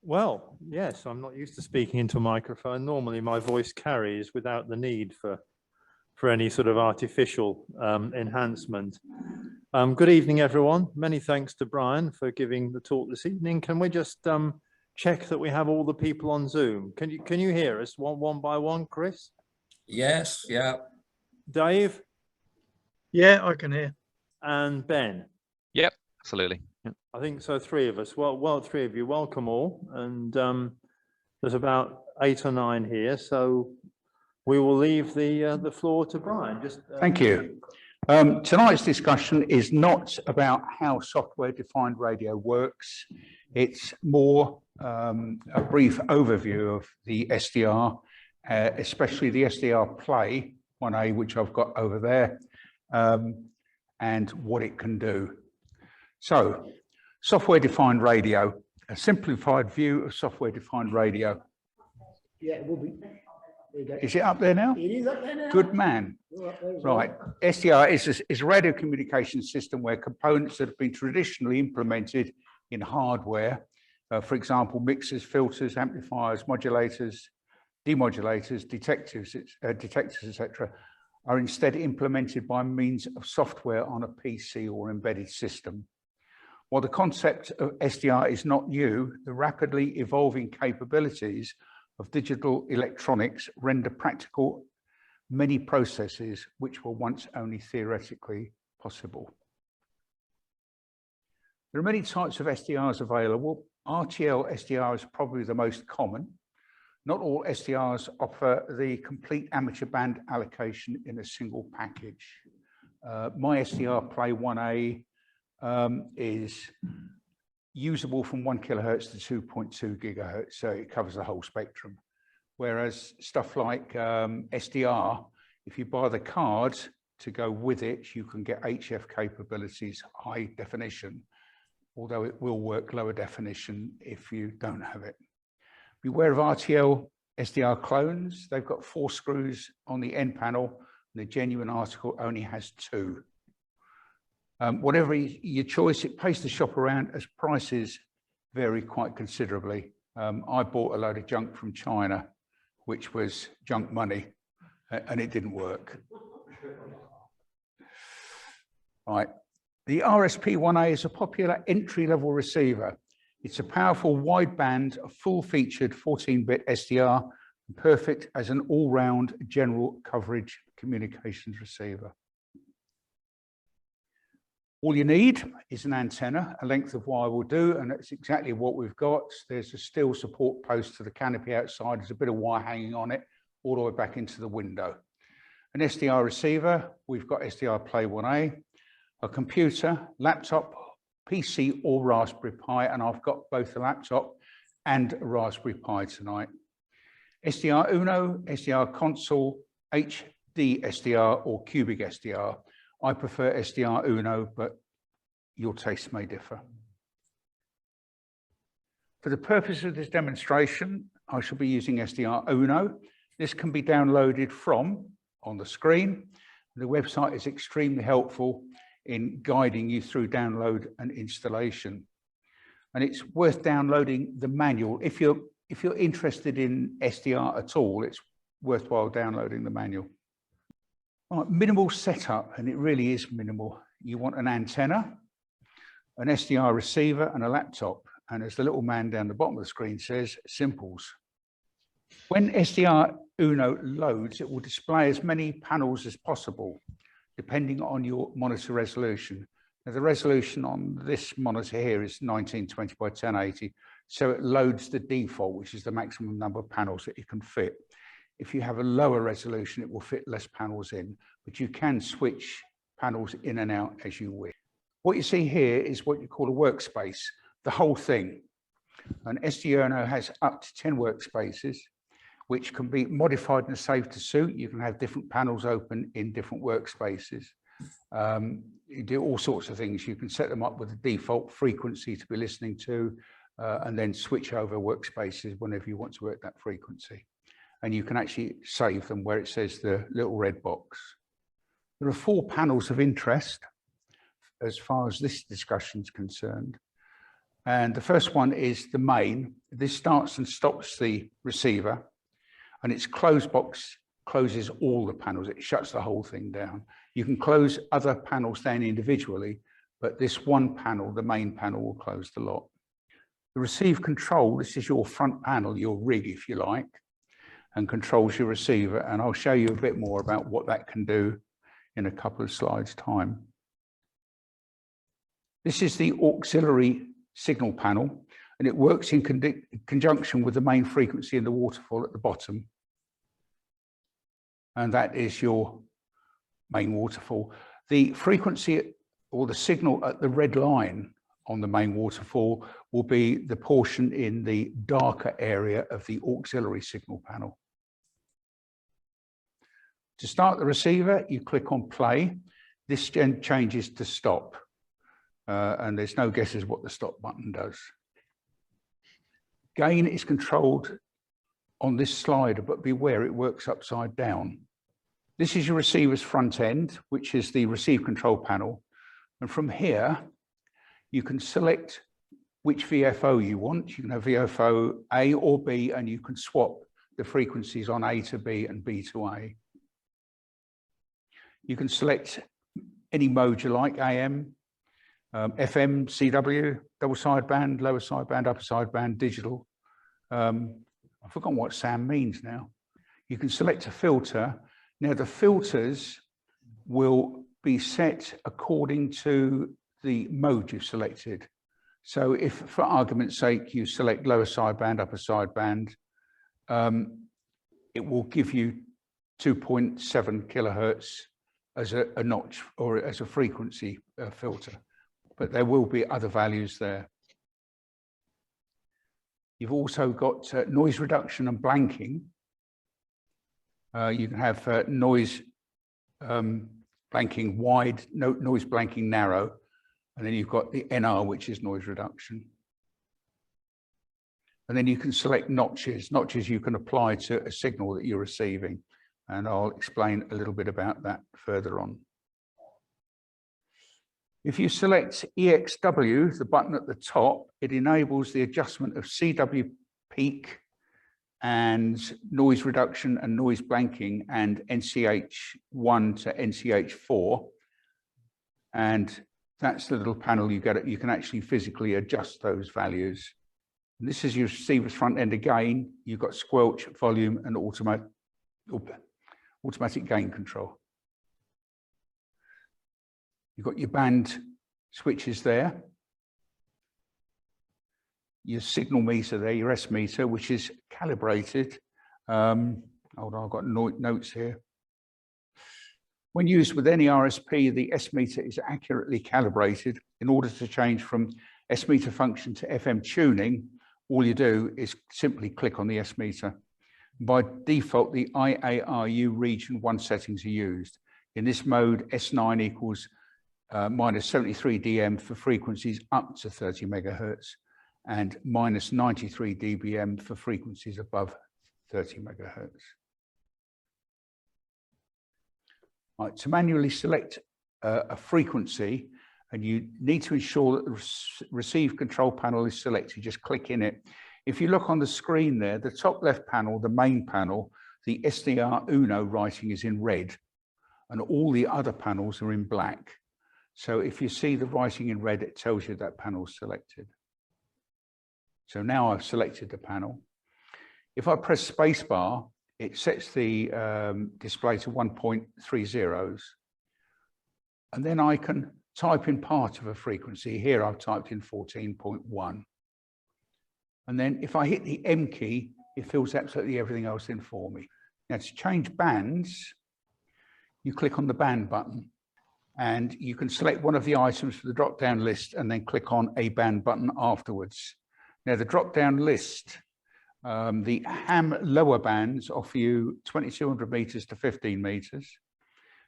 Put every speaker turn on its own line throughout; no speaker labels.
Well, yes, I'm not used to speaking into a microphone. Normally my voice carries without the need for any sort of artificial enhancement. Good evening, everyone. Many thanks to Bryan for giving the talk this evening. Can we just check that we have all the people on Zoom? Can you hear us one by one, Chris?
Yes, yeah.
Dave?
Yeah, I can hear.
And Ben?
Yep, absolutely. Yep.
I think so, three of us. Well, three of you, welcome all. And there's about 8 or 9 here, so we will leave the floor to Bryan. Just
Thank you. Tonight's discussion is not about how software-defined radio works. It's more a brief overview of the SDR, especially the SDRplay 1A, which I've got over there, and what it can do. So, software-defined radio, a simplified view of software-defined radio.
Yeah, it will be.
Is it up there now?
It is up there now.
Good man. Right. SDR is a radio communication system where components that have been traditionally implemented in hardware, for example, mixers, filters, amplifiers, modulators, demodulators, detectors, etc., are instead implemented by means of software on a PC or embedded system. While the concept of SDR is not new, the rapidly evolving capabilities of digital electronics render practical many processes which were once only theoretically possible. There are many types of SDRs available. RTL SDR is probably the most common. Not all SDRs offer the complete amateur band allocation in a single package. My SDRplay 1A is usable from 1 kilohertz to 2.2 gigahertz, so it covers the whole spectrum. Whereas stuff like SDR, if you buy the cards to go with it, you can get HF capabilities, high definition, although it will work lower definition if you don't have it. Beware of RTL SDR clones. They've got 4 screws on the end panel, and the genuine article only has 2. Whatever your choice, it pays to shop around as prices vary quite considerably. I bought a load of junk from China, which was junk money, and it didn't work. Right. The RSP1A is a popular entry-level receiver. It's a powerful wideband, full-featured 14-bit SDR, perfect as an all-round general coverage communications receiver. All you need is an antenna, a length of wire will do, and that's exactly what we've got. There's a steel support post to the canopy outside. There's a bit of wire hanging on it, all the way back into the window. An SDR receiver, we've got SDRplay 1A, a computer, laptop, PC or Raspberry Pi, and I've got both a laptop and a Raspberry Pi tonight. SDRuno, SDR console, HD SDR or cubic SDR. I prefer SDRuno, but your taste may differ. For the purpose of this demonstration, I shall be using SDRuno. This can be downloaded from on the screen. The website is extremely helpful in guiding you through download and installation. And it's worth downloading the manual. If you're interested in SDR at all, it's worthwhile downloading the manual. Right, minimal setup, and it really is minimal. You want an antenna, an SDR receiver, and a laptop. And as the little man down the bottom of the screen says, simples. When SDRuno loads, it will display as many panels as possible, depending on your monitor resolution. Now, the resolution on this monitor here is 1920 by 1080, so it loads the default, which is the maximum number of panels that you can fit. If you have a lower resolution, it will fit less panels in, but you can switch panels in and out as you wish. What you see here is what you call a workspace, the whole thing. And SDRuno has up to 10 workspaces, which can be modified and saved to suit. You can have different panels open in different workspaces. You do all sorts of things. You can set them up with a default frequency to be listening to, and then switch over workspaces whenever you want to work that frequency. And you can actually save them where it says the little red box. There are 4 panels of interest as far as this discussion is concerned. And the first one is the main. This starts and stops the receiver, and its close box closes all the panels. It shuts the whole thing down. You can close other panels down individually, but this one panel, the main panel, will close the lot. The receive control, this is your front panel, your rig, if you like, and controls your receiver. And I'll show you a bit more about what that can do in a couple of slides' time. This is the auxiliary signal panel, and it works in conjunction with the main frequency in the waterfall at the bottom. And that is your main waterfall. The frequency or the signal at the red line on the main waterfall will be the portion in the darker area of the auxiliary signal panel. To start the receiver, you click on play. This then changes to stop. And there's no guesses what the stop button does. Gain is controlled on this slider, but beware, it works upside down. This is your receiver's front end, which is the receive control panel. And from here, you can select which VFO you want. You can have VFO A or B, and you can swap the frequencies on A to B and B to A. You can select any mode you like, AM, FM, CW, double sideband, lower sideband, upper sideband, digital. I've forgotten what SAM means now. You can select a filter. Now the filters will be set according to the mode you've selected. So if, for argument's sake, you select lower sideband, upper sideband, it will give you 2.7 kilohertz as a notch or as a frequency filter, but there will be other values there. You've also got noise reduction and blanking. You can have noise blanking wide, noise blanking narrow, and then you've got the NR, which is noise reduction. And then you can select notches. Notches you can apply to a signal that you're receiving, and I'll explain a little bit about that further on. If you select EXW, the button at the top, it enables the adjustment of CW peak and noise reduction and noise blanking and NCH1 to NCH4. And that's the little panel you get. You can actually physically adjust those values. And this is your receiver's front end again. You've got squelch, volume, and automatic gain control. You've got your band switches there, your signal meter there, your S meter, which is calibrated. Hold on, I've got notes here. When used with any RSP, the S meter is accurately calibrated. In order to change from S meter function to FM tuning, all you do is simply click on the S meter. By default, the IARU region 1 settings are used. In this mode, S9 equals minus 73 dm for frequencies up to 30 megahertz and minus 93 dBm for frequencies above 30 megahertz. Right, to manually select a frequency, and you need to ensure that the receive control panel is selected, just click in it. If you look on the screen there, the top left panel, the main panel, the SDRuno writing is in red, and all the other panels are in black. So if you see the writing in red, it tells you that panel is selected. So now I've selected the panel. If I press spacebar, it sets the display to 1.30s. And then I can type in part of a frequency. Here I've typed in 14.1. And then if I hit the M key, it fills absolutely everything else in for me. Now to change bands, you click on the band button, and you can select one of the items for the drop-down list and then click on a band button afterwards. Now the drop-down list, the ham lower bands offer you 2200 meters to 15 meters.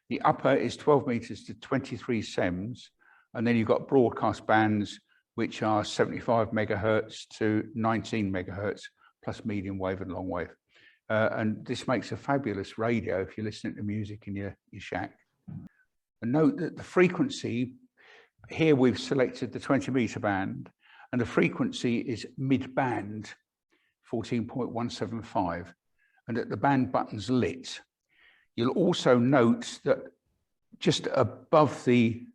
The upper is 12 meters to 23 sems. And then you've got broadcast bands, which are 75 megahertz to 19 megahertz, plus medium wave and long wave. And this makes a fabulous radio if you're listening to music in your shack. And note that the frequency, here we've selected the 20 meter band, and the frequency is mid-band 14.175, and that the band button's lit. You'll also note that just above the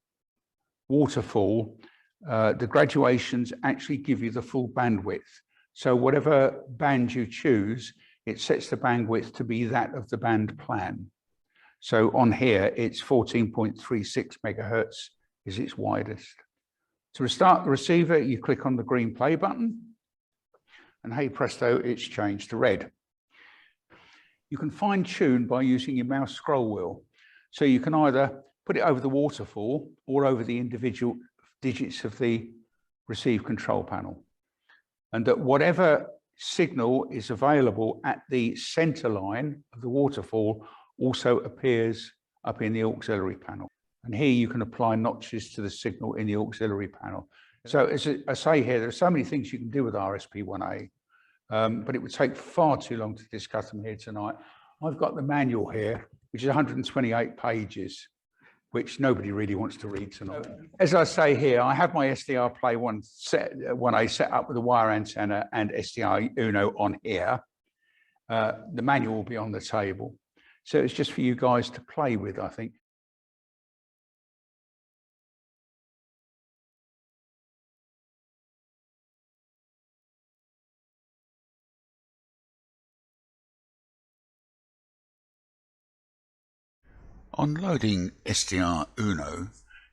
waterfall, the graduations actually give you the full bandwidth. So whatever band you choose, it sets the bandwidth to be that of the band plan. So on here, it's 14.36 megahertz is its widest. To restart the receiver, you click on the green play button, and hey presto, it's changed to red. You can fine tune by using your mouse scroll wheel. So you can either put it over the waterfall or over the individual digits of the receive control panel. And that whatever signal is available at the center line of the waterfall also appears up in the auxiliary panel. And here you can apply notches to the signal in the auxiliary panel. So as I say here, there are so many things you can do with RSP1A, but it would take far too long to discuss them here tonight. I've got the manual here, which is 128 pages, which nobody really wants to read tonight. As I say here, I have my SDRplay 1A set up with a wire antenna and SDRuno on here. The manual will be on the table. So it's just for you guys to play with, I think.
On loading SDRuno,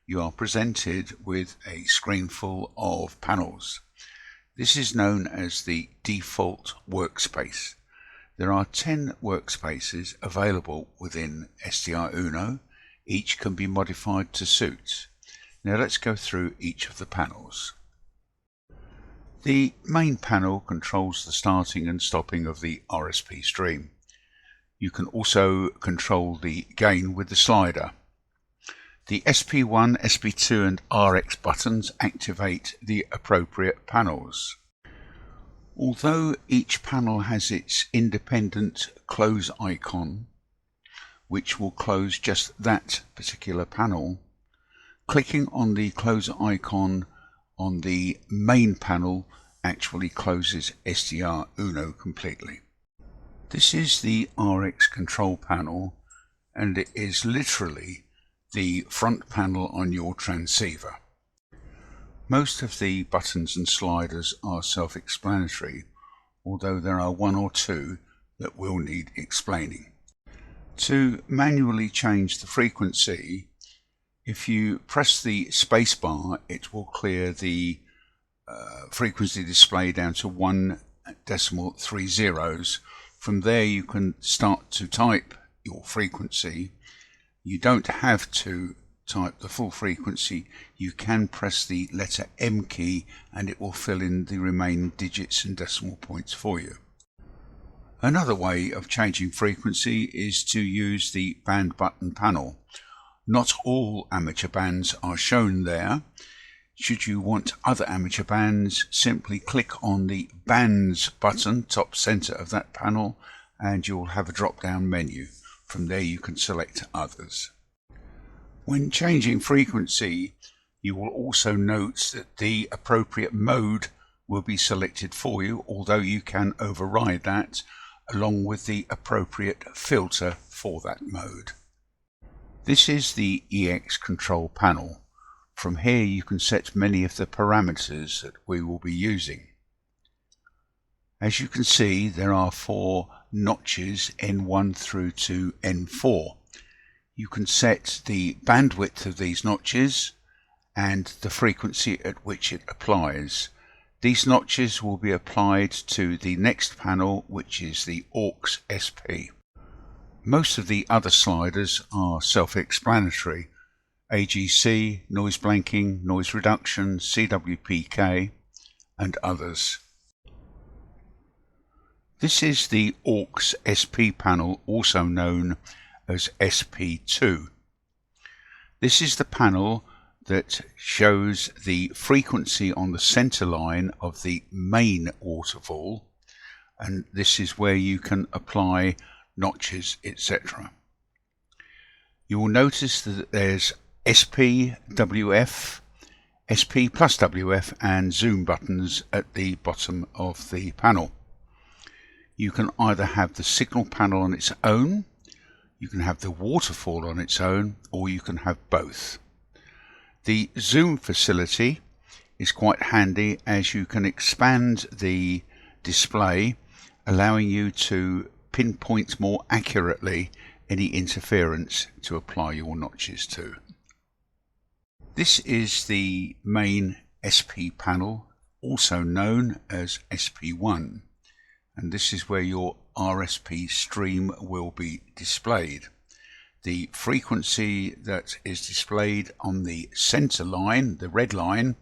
you are presented with a screen full of panels. This is known as the default workspace. There are 10 workspaces available within SDRuno. Each can be modified to suit. Now let's go through each of the panels. The main panel controls the starting and stopping of the RSP stream. You can also control the gain with the slider. The SP1, SP2 and RX buttons activate the appropriate panels. Although each panel has its independent close icon, which will close just that particular panel, clicking on the close icon on the main panel actually closes SDRuno completely. This is the RX control panel, and it is literally the front panel on your transceiver. Most of the buttons and sliders are self-explanatory, although there are one or two that will need explaining. To manually change the frequency, if you press the space bar, it will clear the frequency display down to 1.30. From there you can start to type your frequency. You don't have to type the full frequency. You can press the letter M key and it will fill in the remaining digits and decimal points for you. Another way of changing frequency is to use the band button panel. Not all amateur bands are shown there. Should you want other amateur bands, simply click on the bands button, top center of that panel, and you'll have a drop-down menu. From there you can select others. When changing frequency, you will also note that the appropriate mode will be selected for you, although you can override that along with the appropriate filter for that mode. This is the EX control panel. From here you can set many of the parameters that we will be using. As you can see, there are 4 notches, N1 through to N4. You can set the bandwidth of these notches and the frequency at which it applies. These notches will be applied to the next panel, which is the AUX SP. Most of the other sliders are self-explanatory. AGC, noise blanking, noise reduction, CWPK, and others. This is the AUX SP panel, also known as SP2. This is the panel that shows the frequency on the center line of the main waterfall, and this is where you can apply notches, etc. You will notice that there's SP, WF, SP plus WF and zoom buttons at the bottom of the panel. You can either have the signal panel on its own, you can have the waterfall on its own, or you can have both. The zoom facility is quite handy as you can expand the display, allowing you to pinpoint more accurately any interference to apply your notches to. This is the main SP panel, also known as SP1, and this is where your RSP stream will be displayed. The frequency that is displayed on the center line, the red line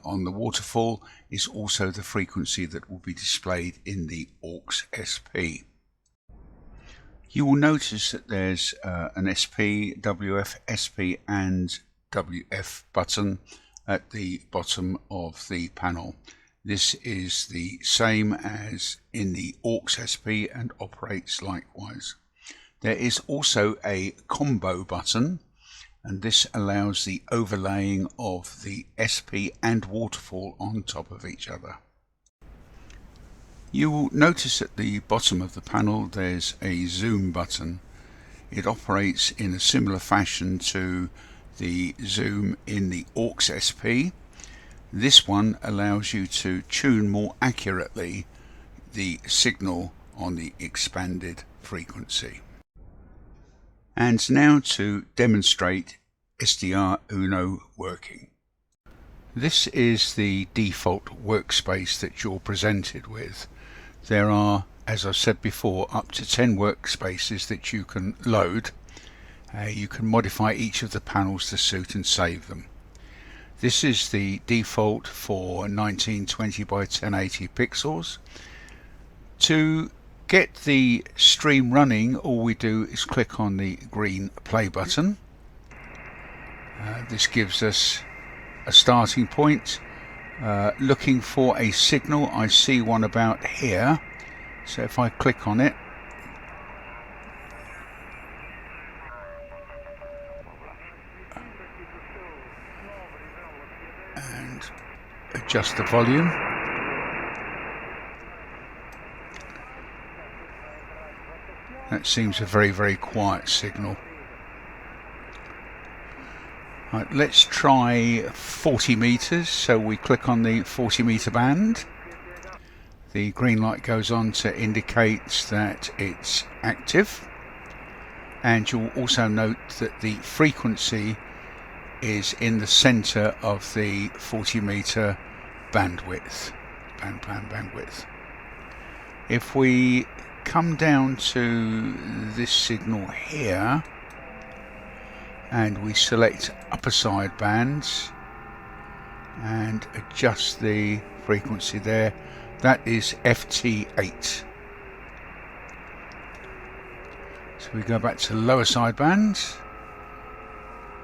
on the waterfall, is also the frequency that will be displayed in the AUX SP. You will notice that there's an SP, WF, SP and WF button at the bottom of the panel. This is the same as in the AUX SP and operates likewise. There is also a combo button, and this allows the overlaying of the SP and waterfall on top of each other. You will notice at the bottom of the panel there's a zoom button. It operates in a similar fashion to the zoom in the AUX SP. This one allows you to tune more accurately the signal on the expanded frequency. And now to demonstrate SDRuno working. This is the default workspace that you're presented with. There are, as I've said before, up to 10 workspaces that you can load. You can modify each of the panels to suit and save them. This is the default for 1920 by 1080 pixels. To get the stream running, all we do is click on the green play button. This gives us a starting point. Looking for a signal, I see one about here, so if I click on it, and adjust the volume, that seems a very quiet signal. Right, let's try 40 meters, so we click on the 40 meter band. The green light goes on to indicate that it's active, and you'll also note that the frequency is in the center of the 40 meter bandwidth, bandwidth. If we come down to this signal here and we select upper side bands and adjust the frequency there, that is FT8. So we go back to lower side bands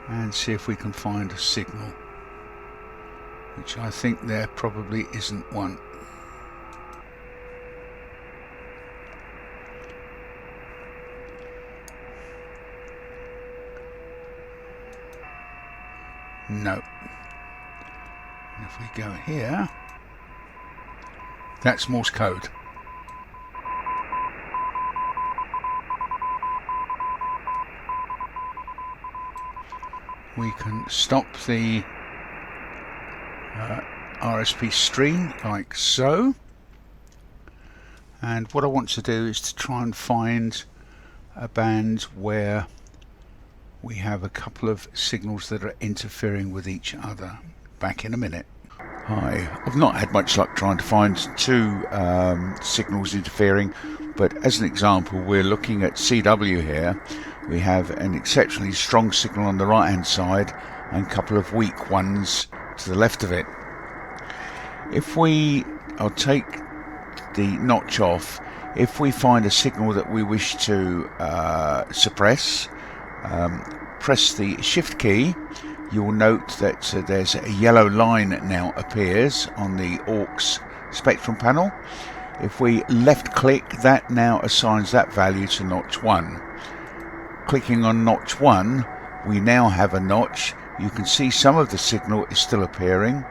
and see if we can find a signal, which I think there probably isn't one. No. And if we go here, that's Morse code. We can stop the RSP stream like so. And what I want to do is to try and find a band where we have a couple of signals that are interfering with each other. Back in a minute. Hi, I've not had much luck trying to find two signals interfering, but as an example, we're looking at CW here. We have an exceptionally strong signal on the right hand side and a couple of weak ones to the left of it. I'll take the notch off. If we find a signal that we wish to suppress, press the shift key. You will note that there's a yellow line now appears on the AUX spectrum panel. If we left click, that now assigns that value to notch 1. Clicking on notch 1, we now have a notch you can see some of the signal is still appearing.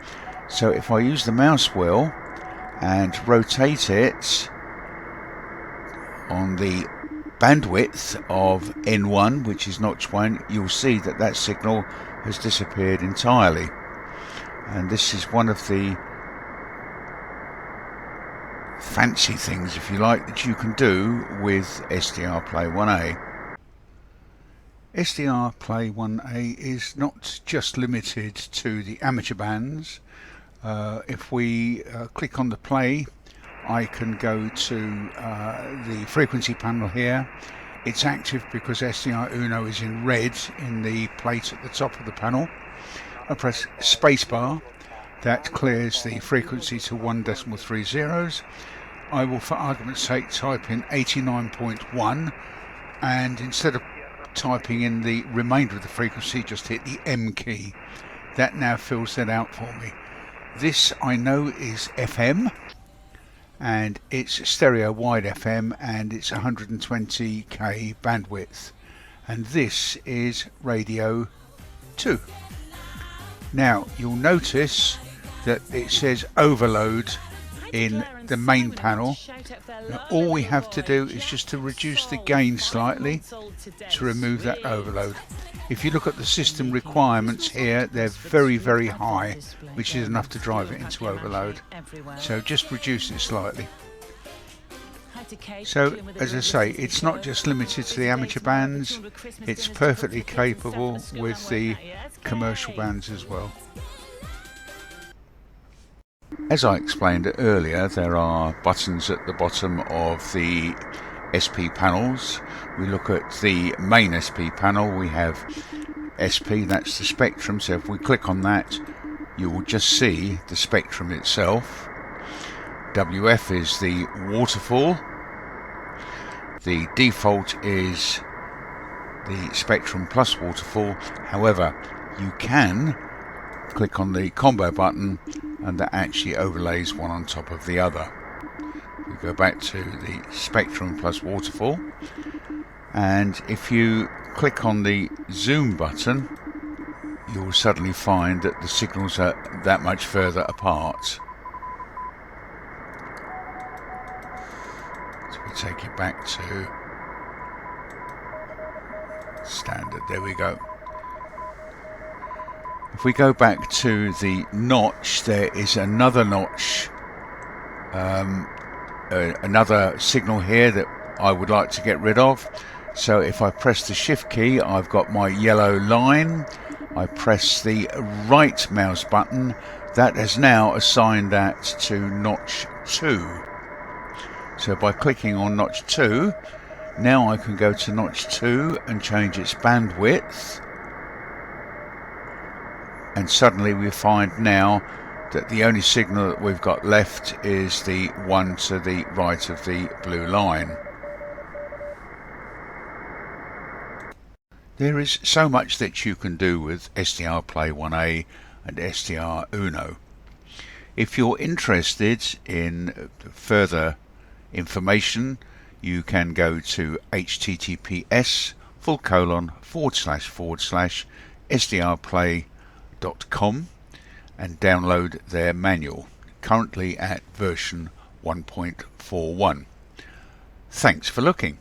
So if I use the mouse wheel and rotate it on the bandwidth of N1, which is notch 1, you'll see that that signal has disappeared entirely. And this is one of the fancy things, if you like, that you can do with SDRplay 1A. SDRplay 1A is not just limited to the amateur bands. If we click on the play, I can go to the frequency panel here. It's active because SDRuno is in red in the plate at the top of the panel. I press spacebar. That clears the frequency to 1.3 zeros. I will, for argument's sake, type in 89.1, and instead of typing in the remainder of the frequency, just hit the M key. That now fills that out for me. This I know is FM, and it's stereo wide FM, and it's 120k bandwidth, and this is radio 2. Now you'll notice that it says overload in the main panel. Now, all we have to do is just to reduce the gain slightly to remove that overload. If you look at the system requirements here, they're very, very high, which is enough to drive it into overload. So just reduce it slightly. So, as I say, it's not just limited to the amateur bands, it's perfectly capable with the commercial bands as well. As I explained earlier, there are buttons at the bottom of the SP panels. We look at the main SP panel, we have SP, that's the spectrum, so if we click on that, you will just see the spectrum itself. WF is the waterfall. The default is the spectrum plus waterfall. However, you can click on the combo button and that actually overlays one on top of the other. We go back to the spectrum plus waterfall, and if you click on the zoom button, you'll suddenly find that the signals are that much further apart. So we take it back to standard. There we go. If we go back to the notch, there is another notch, another signal here that I would like to get rid of. So if I press the shift key, I've got my yellow line. I press the right mouse button. That has now assigned that to notch 2. So by clicking on notch 2, now I can go to notch 2 and change its bandwidth. And suddenly we find now that the only signal that we've got left is the one to the right of the blue line. There is so much that you can do with SDRplay 1A and SDRuno. If you're interested in further information, you can go to https://sdrplay.com and download their manual, currently at version 1.41. Thanks for looking.